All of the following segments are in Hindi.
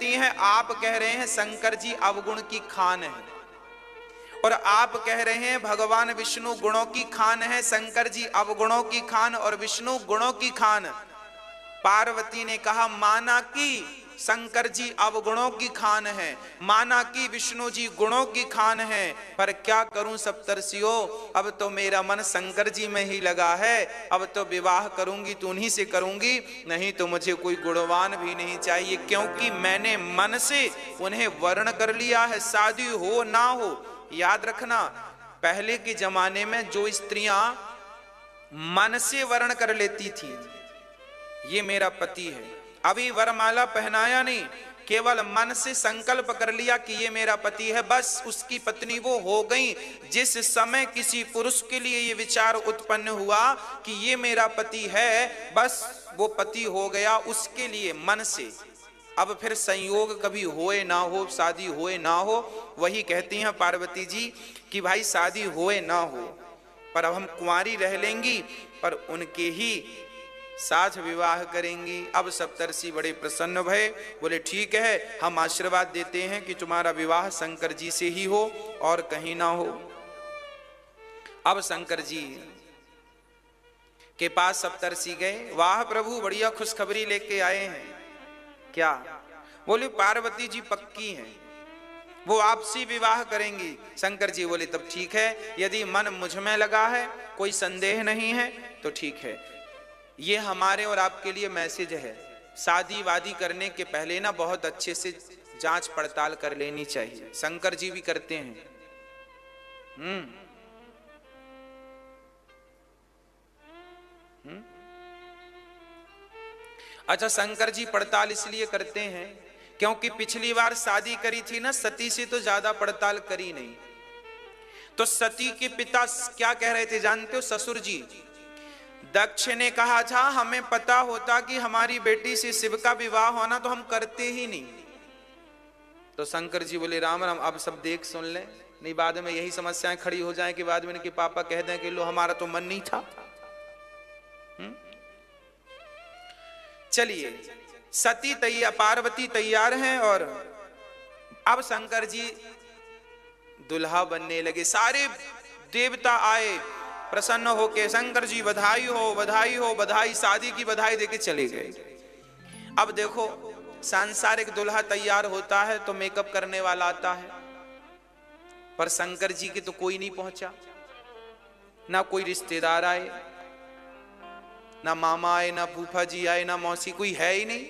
हैं आप कह रहे हैं शंकर जी अवगुण की खान है, और आप कह रहे हैं भगवान विष्णु गुणों की खान है, शंकर जी अवगुणों की खान और विष्णु गुणों की खान। पार्वती ने कहा माना कि शंकर जी अवगुणों की खान है, माना कि विष्णु जी गुणों की खान है, पर क्या करूं सप्तर्षियों, अब तो मेरा मन शंकर जी में ही लगा है, अब तो विवाह करूंगी तो उन्हीं से करूंगी, नहीं तो मुझे कोई गुणवान भी नहीं चाहिए, क्योंकि मैंने मन से उन्हें वर्ण कर लिया है, शादी हो ना हो। याद रखना, पहले के जमाने में जो स्त्रियां मन से वर्ण कर लेती थी, ये मेरा पति है, अभी वरमाला पहनाया नहीं, केवल मन से संकल्प कर लिया कि ये मेरा पति है, बस उसकी पत्नी वो हो गई। जिस समय किसी पुरुष के लिए ये विचार उत्पन्न हुआ कि ये मेरा पति है, बस वो पति हो गया उसके लिए मन से। अब फिर संयोग कभी होए ना हो, शादी होए ना हो, वही कहती हैं पार्वती जी कि भाई शादी होए ना हो, पर अब हम कुंवारी रह लेंगी, पर उनके ही साथ विवाह करेंगी। अब सप्तर्षि बड़े प्रसन्न भये, बोले ठीक है, हम आशीर्वाद देते हैं कि तुम्हारा विवाह शंकर जी से ही हो और कहीं ना हो। अब शंकर जी के पास सप्तर्षि गए, वाह प्रभु बढ़िया खुशखबरी लेके आए हैं। क्या? बोले पार्वती जी पक्की हैं, वो आपसी विवाह करेंगी। शंकर जी बोले तब ठीक है, यदि मन मुझ में लगा है, कोई संदेह नहीं है, तो ठीक है। ये हमारे और आपके लिए मैसेज है, शादी वादी करने के पहले ना बहुत अच्छे से जांच पड़ताल कर लेनी चाहिए। शंकर जी भी करते हैं। अच्छा, शंकर जी पड़ताल इसलिए करते हैं क्योंकि पिछली बार शादी करी थी ना सती से, तो ज्यादा पड़ताल करी नहीं। तो सती के पिता क्या कह रहे थे जानते हो? ससुर जी दक्ष ने कहा था हमें पता होता कि हमारी बेटी से शिव का विवाह होना तो हम करते ही नहीं। तो शंकर जी बोले राम राम, अब सब देख सुन ले, नहीं बाद में यही समस्याएं खड़ी हो जाएं कि बाद में इनके पापा कह दें कि लो हमारा तो मन नहीं था। चलिए, सती तैयार, पार्वती तैयार हैं और अब शंकर जी दुल्हा बनने लगे। सारे देवता आए प्रसन्न होके, शंकर जी बधाई हो बधाई हो बधाई, शादी की बधाई देके चले गए। अब देखो, सांसारिक दुल्हा तैयार होता है तो मेकअप करने वाला आता है, पर शंकर जी के तो कोई नहीं पहुंचा, ना कोई रिश्तेदार आए, ना मामा आए, ना फूफा जी आए, ना मौसी, कोई है ही नहीं।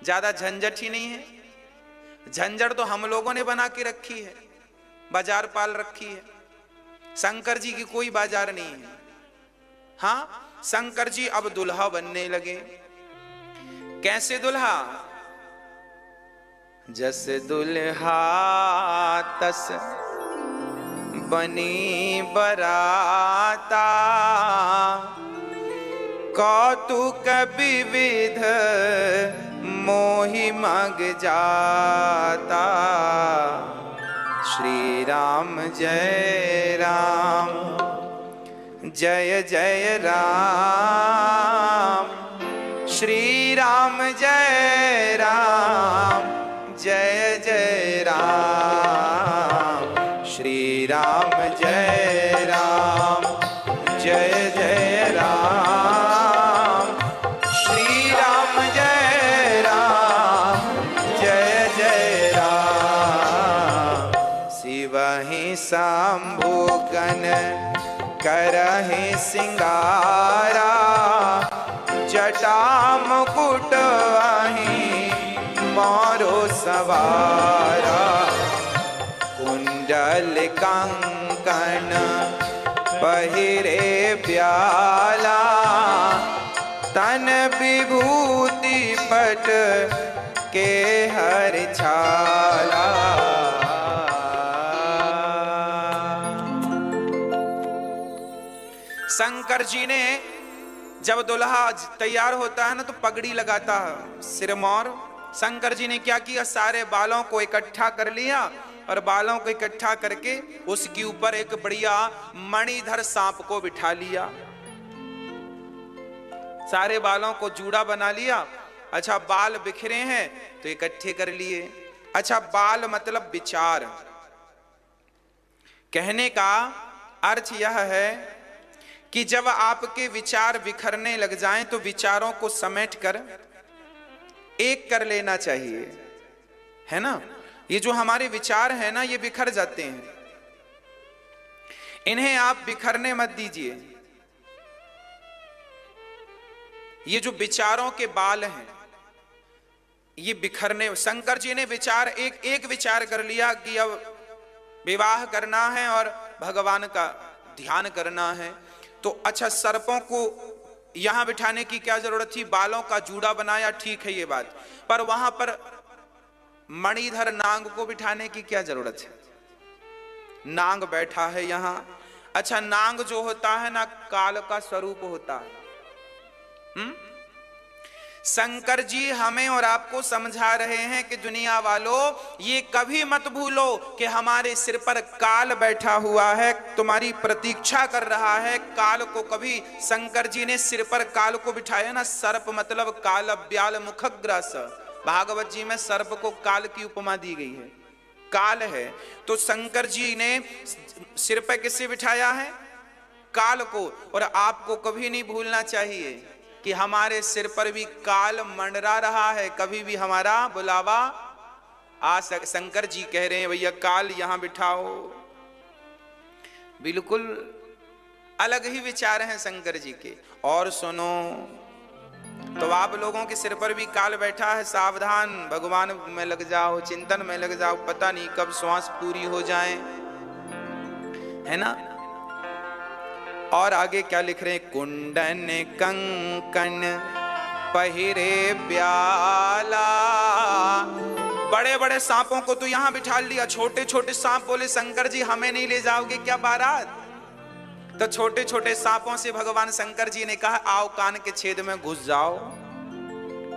ज्यादा झंझट ही नहीं है। झंझट तो हम लोगों ने बना के रखी है, बाजार पाल रखी है। शंकर जी की कोई बाजार नहीं है। हाँ, शंकर जी अब दुल्हा बनने लगे। कैसे दुल्हा? जस दुल्हा तस बनी बराता, कौतुक विविध मोहि मग जाता। श्री राम जय राम, जय जय राम, श्री राम जय राम, जय जय राम, श्री राम जय राम, जय जय राम, श्री राम जय राम, जय जय राम। शिवहि शंभुगन करहि सिंगारा, जटा मुकुट वहीं मोरो सवारा। कुंडल कंकण पहिरे प्याला, तन विभूति पट के हर छाला। शंकर जी ने जब दुल्हा तैयार होता है ना तो पगड़ी लगाता है सिर मोर। शंकर जी ने क्या किया, सारे बालों को इकट्ठा कर लिया और बालों को इकट्ठा करके उसके ऊपर एक बढ़िया मणिधर सांप को बिठा लिया। सारे बालों को जूड़ा बना लिया अच्छा बाल बिखरे हैं तो इकट्ठे कर लिए। अच्छा बाल मतलब विचार। कहने का अर्थ यह है कि जब आपके विचार बिखरने लग जाएं तो विचारों को समेटकर एक कर लेना चाहिए, है ना। ये जो हमारे विचार हैं ना, ये बिखर जाते हैं, इन्हें आप बिखरने मत दीजिए। ये जो विचारों के बाल हैं ये बिखरने, शंकर जी ने विचार एक विचार कर लिया कि अब विवाह करना है और भगवान का ध्यान करना है, तो अच्छा सर्पों को यहां बिठाने की क्या जरूरत थी, बालों का जूड़ा बनाया, ठीक है ये बात, पर वहां पर मणिधर नांग को बिठाने की क्या जरूरत है, नांग बैठा है यहां। अच्छा नांग जो होता है ना काल का स्वरूप होता है। शंकर जी हमें और आपको समझा रहे हैं कि दुनिया वालों ये कभी मत भूलो कि हमारे सिर पर काल बैठा हुआ है, तुम्हारी प्रतीक्षा कर रहा है। काल को कभी शंकर जी ने सिर पर काल को बिठाया ना, सर्प मतलब काल ब्याल मुखग्रास, भागवत जी में सर्प को काल की उपमा दी गई है, काल है। तो शंकर जी ने सिर पर किसे बिठाया है, काल को। और आपको कभी नहीं भूलना चाहिए कि हमारे सिर पर भी काल मंडरा रहा है, कभी भी हमारा बुलावा आ शंकर जी कह रहे हैं भैया काल यहां बिठाओ। बिल्कुल अलग ही विचार हैं शंकर जी के। और सुनो, तो आप लोगों के सिर पर भी काल बैठा है, सावधान, भगवान में लग जाओ, चिंतन में लग जाओ, पता नहीं कब श्वास पूरी हो जाए, है ना। और आगे क्या लिख रहे हैं, कुंडन कंकन पहिरे ब्याला। बड़े बड़े सांपों को तो यहां बिठा लिया, छोटे छोटे सांप बोले शंकर जी हमें नहीं ले जाओगे क्या बारात। तो छोटे छोटे सांपों से भगवान शंकर जी ने कहा आओ कान के छेद में घुस जाओ।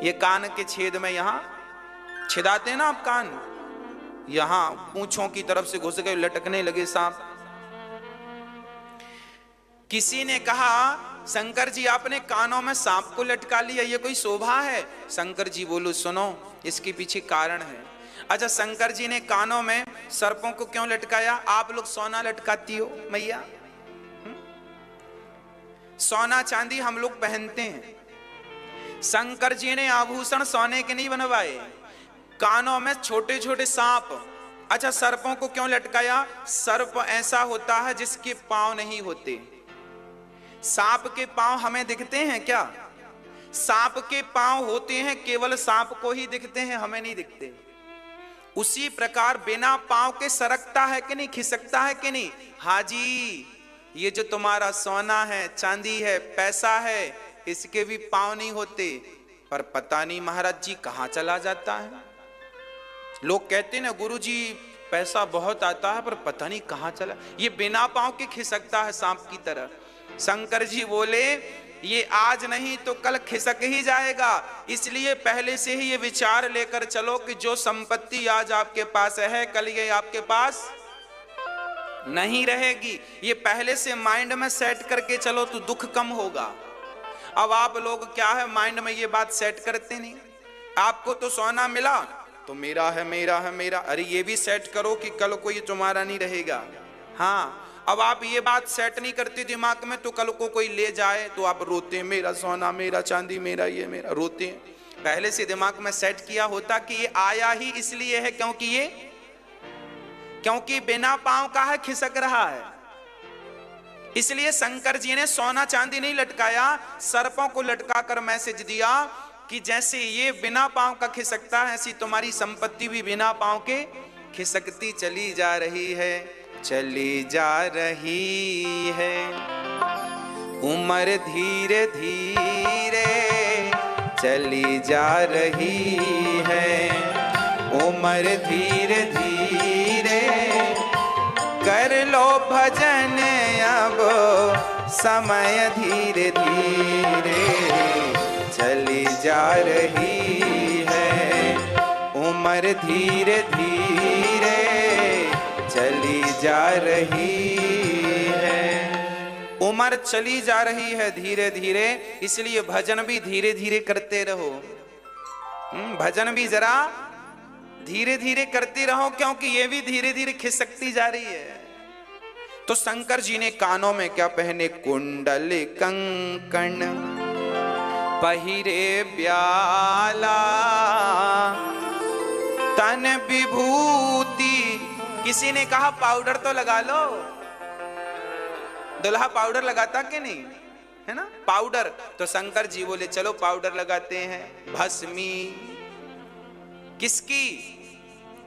ये कान के छेद में यहां छिदाते हैं ना आप कान, यहां पूंछों की तरफ से घुस गए, लटकने लगे सांप। किसी ने कहा शंकर जी आपने कानों में सांप को लटका लिया, ये कोई शोभा है। शंकर जी बोलो सुनो, इसके पीछे कारण है। अच्छा शंकर जी ने कानों में सर्पों को क्यों लटकाया, आप लोग सोना लटकाती हो मैया, सोना चांदी हम लोग पहनते हैं। शंकर जी ने आभूषण सोने के नहीं बनवाए, कानों में छोटे छोटे सांप। अच्छा सर्पों को क्यों लटकाया, सर्प ऐसा होता है जिसके पांव नहीं होते। सांप के पांव हमें दिखते हैं क्या, सांप के पांव होते हैं, केवल सांप को ही दिखते हैं, हमें नहीं दिखते। उसी प्रकार बिना पांव के सरकता है कि नहीं, खिसकता है कि नहीं। हाजी ये जो तुम्हारा सोना है, चांदी है, पैसा है, इसके भी पांव नहीं होते, पर पता नहीं महाराज जी कहां चला जाता है। लोग कहते हैं ना गुरुजी पैसा बहुत आता है पर पता नहीं कहां चला, ये बिना पांव के खिसकता है सांप की तरह। शंकर जी बोले ये आज नहीं तो कल खिसक ही जाएगा, इसलिए पहले से ही ये विचार लेकर चलो कि जो संपत्ति आज आपके पास है कल ये आपके पास नहीं रहेगी। ये पहले से माइंड में सेट करके चलो तो दुख कम होगा। अब आप लोग क्या है माइंड में ये बात सेट करते नहीं। आपको तो सोना मिला तो मेरा है मेरा है मेरा, अरे ये भी सेट करो कि कल को ये तुम्हारा नहीं रहेगा। हाँ अब आप ये बात सेट नहीं करते दिमाग में तो कल को कोई ले जाए तो आप रोते हैं मेरा सोना मेरा चांदी मेरा ये मेरा, रोते हैं। पहले से दिमाग में सेट किया होता कि ये आया ही इसलिए है क्योंकि बिना पांव का है, खिसक रहा है। इसलिए शंकर जी ने सोना चांदी नहीं लटकाया, सर्पों को लटका कर मैसेज दिया कि जैसे ये बिना पांव का खिसकता है ऐसी तुम्हारी संपत्ति भी बिना पांव के खिसकती चली जा रही है, चली जा रही है। उम्र धीरे धीरे चली जा रही है, उम्र धीरे धीरे कर लो भजन अब समय धीरे धीरे चली जा रही है, उम्र धीरे धीरे चली जा रही है। उम्र चली जा रही है धीरे धीरे, इसलिए भजन भी धीरे धीरे करते रहो। भजन भी जरा धीरे धीरे करते रहो, क्योंकि ये भी धीरे धीरे खिसकती जा रही है। तो शंकर जी ने कानों में क्या पहने? कुंडल कंकण पहिरे ब्याला, तन विभूति। किसी ने कहा पाउडर तो लगा लो, दुल्हा पाउडर लगाता कि नहीं, है ना पाउडर। तो शंकर जी बोले चलो पाउडर लगाते हैं। भस्मी किसकी?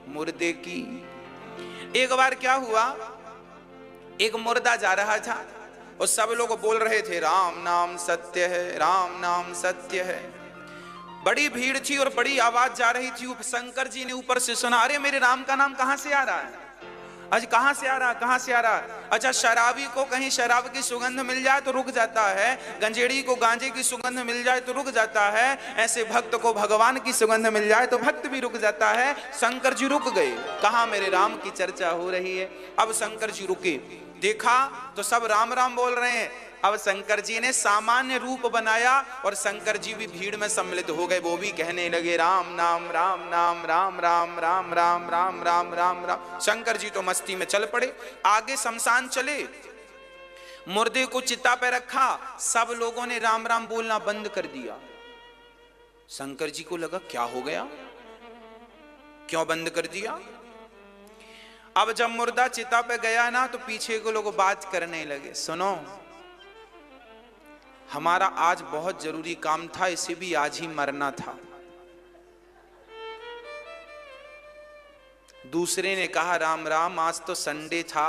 मुर्दे की। एक बार क्या हुआ, एक मुर्दा जा रहा था और सब लोग बोल रहे थे राम नाम सत्य है, राम नाम सत्य है। बड़ी भीड़ थी और बड़ी आवाज जा रही थी। शंकर जी ने ऊपर से सुना, अरे मेरे राम का नाम कहां से आ रहा है? आज कहां से आ रहा, कहां से आ रहा? अच्छा, शराबी को कहीं शराब की सुगंध मिल जाए तो रुक जाता है, गंजेड़ी को गांजे की सुगंध मिल जाए तो रुक जाता है, ऐसे भक्त को भगवान की सुगंध मिल जाए तो भक्त भी रुक जाता है। शंकर जी रुक गए, कहा मेरे राम की चर्चा हो रही है। अब शंकर जी रुके, देखा तो सब राम राम बोल रहे हैं। अब शंकर जी ने सामान्य रूप बनाया और शंकर जी भी भीड़ में सम्मिलित हो गए। वो भी कहने लगे राम नाम राम नाम राम राम राम राम राम राम राम राम। शंकर जी तो मस्ती में चल पड़े। आगे शमशान चले, मुर्दे को चिता पे रखा, सब लोगों ने राम राम बोलना बंद कर दिया। शंकर जी को लगा क्या हो गया, क्यों बंद कर दिया? अब जब मुर्दा चिता पे गया ना तो पीछे के लोग बात करने लगे, सुनो हमारा आज बहुत जरूरी काम था, इसे भी आज ही मरना था। दूसरे ने कहा राम राम, आज तो संडे था,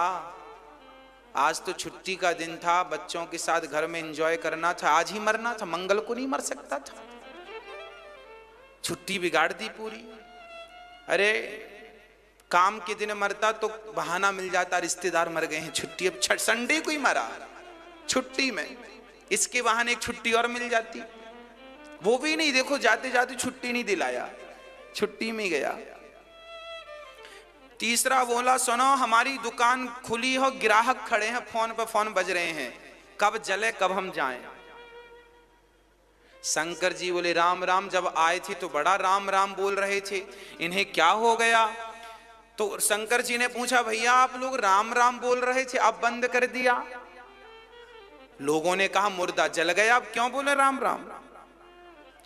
आज तो छुट्टी का दिन था, बच्चों के साथ घर में एंजॉय करना था, आज ही मरना था, मंगल को नहीं मर सकता था, छुट्टी बिगाड़ दी पूरी। अरे काम के दिन मरता तो बहाना मिल जाता, रिश्तेदार मर गए हैं, छुट्टी, अब संडे को ही मरा छुट्टी में, इसके बहाने एक छुट्टी और मिल जाती। वो भी नहीं, देखो जाते जाते छुट्टी नहीं दिलाया, छुट्टी में गया। तीसरा बोला सुनो हमारी दुकान खुली हो, ग्राहक खड़े हैं, फोन पे फोन बज रहे हैं, कब जले कब हम जाएं। शंकर जी बोले राम राम, जब आए थे तो बड़ा राम राम बोल रहे थे, इन्हें क्या हो गया? तो शंकर जी ने पूछा भैया आप लोग राम राम बोल रहे थे, अब बंद कर दिया? लोगों ने कहा मुर्दा जल गया, अब क्यों बोले राम राम?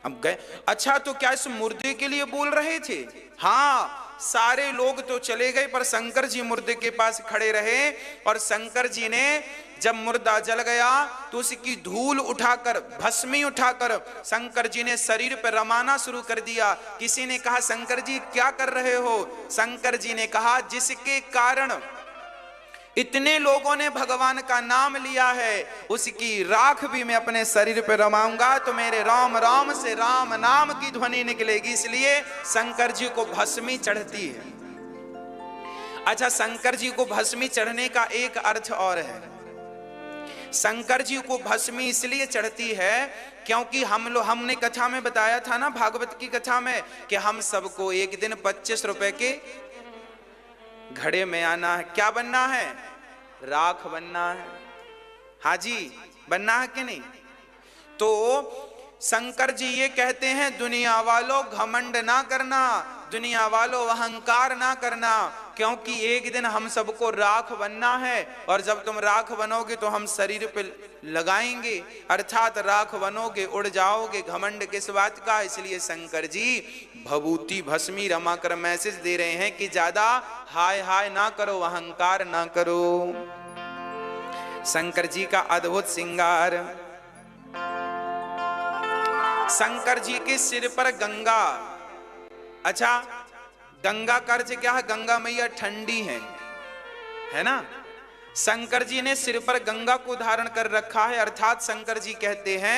अब गए। अच्छा तो क्या इस मुर्दे के लिए बोल रहे थे? हाँ, सारे लोग तो चले गए पर शंकर जी मुर्दे के पास खड़े रहे। और शंकर जी ने जब मुर्दा जल गया तो उसकी धूल उठाकर, भस्मी उठाकर शंकर जी ने शरीर पर रमाना शुरू कर दिया। किसी ने कहा शंकर जी क्या कर रहे हो? शंकर जी ने कहा जिसके कारण इतने लोगों ने भगवान का नाम लिया है उसकी राख भी मैं अपने शरीर पर रमाऊंगा, तो मेरे राम राम से राम नाम की ध्वनि निकलेगी, इसलिए शंकर जी को भस्मी चढ़ती है। अच्छा, शंकर जी को भस्मी चढ़ने का एक अर्थ और है। शंकर जी को भस्मी इसलिए चढ़ती है क्योंकि हमने कथा में बताया था ना, भागवत की कथा में, कि हम सबको एक दिन 25 रुपए के घड़े में आना है। क्या बनना है? राख बनना है। हाजी बनना है कि नहीं? तो शंकर जी ये कहते हैं दुनिया वालों घमंड ना करना, दुनिया वालों अहंकार ना करना, क्योंकि एक दिन हम सबको राख बनना है और जब तुम राख बनोगे तो हम शरीर पे लगाएंगे, अर्थात राख बनोगे, उड़ जाओगे, घमंड किस बात का? इसलिए शंकर जी भभूति भस्मी रमा कर मैसेज दे रहे हैं कि ज्यादा हाय हाय ना करो, अहंकार ना करो। शंकर जी का अद्भुत श्रृंगार। शंकर जी के सिर पर गंगा। अच्छा, गंगा का अर्थ क्या है? गंगा मैया ठंडी है ना? शंकर जी ने सिर पर गंगा को धारण कर रखा है, अर्थात शंकर जी कहते हैं